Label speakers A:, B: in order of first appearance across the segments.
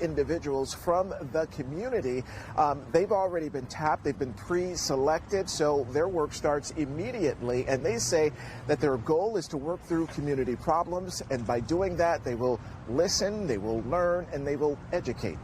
A: individuals from the community. They've already been tapped. They've been pre-selected, so their work starts immediately. And they say that their goal is to work through community problems. And by doing that, they will listen, they will learn, and they will educate.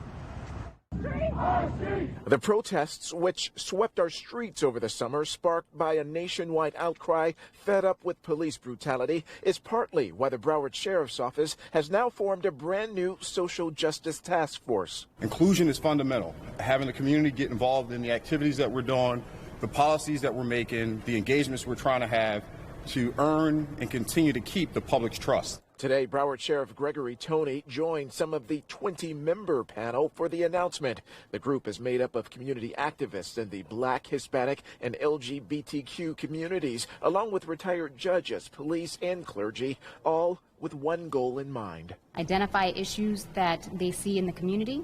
A: The protests, which swept our streets over the summer, sparked by a nationwide outcry fed up with police brutality, is partly why the Broward Sheriff's Office has now formed a brand new social justice task force.
B: Inclusion is fundamental. Having the community get involved in the activities that we're doing, the policies that we're making, the engagements we're trying to have to earn and continue to keep the public's trust.
A: Today, Broward Sheriff Gregory Toney joined some of the 20-member panel for the announcement. The group is made up of community activists in the Black, Hispanic, and LGBTQ communities, along with retired judges, police, and clergy, all with one goal in mind.
C: Identify issues that they see in the community,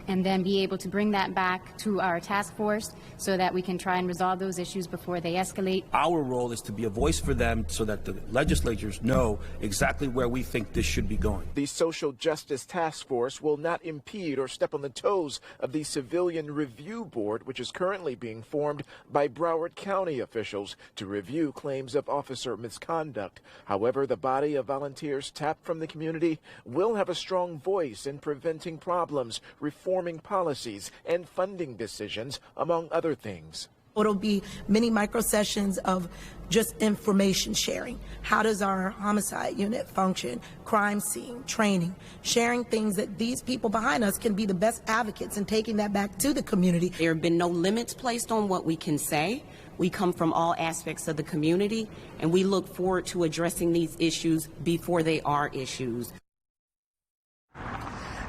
C: and then be able to bring that back to our task force so that we can try and resolve those issues before they escalate.
D: Our role is to be a voice for them so that the legislatures know exactly where we think this should be going.
A: The Social Justice Task Force will not impede or step on the toes of the Civilian Review Board, which is currently being formed by Broward County officials to review claims of officer misconduct. However, the body of volunteers tapped from the community will have a strong voice in preventing problems, reforming policies, and funding decisions, among other things.
E: It'll be many micro sessions of just information sharing. How does our homicide unit function? Crime scene, training, sharing things that these people behind us can be the best advocates and taking that back to the community.
F: There have been no limits placed on what we can say. We come from all aspects of the community, and we look forward to addressing these issues before they are issues.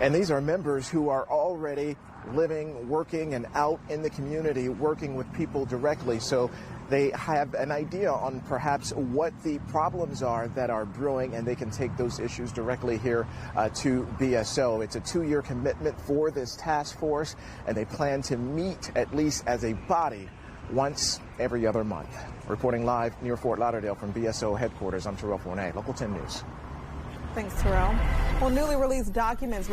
A: And these are members who are already living, working, and out in the community, working with people directly. So they have an idea on perhaps what the problems are that are brewing, and they can take those issues directly here to BSO. It's a 2-year commitment for this task force, and they plan to meet at least as a body once every other month. Reporting live near Fort Lauderdale from BSO headquarters, I'm Terrell Fournette, Local 10 News.
G: Thanks, Terrell. Well, newly released documents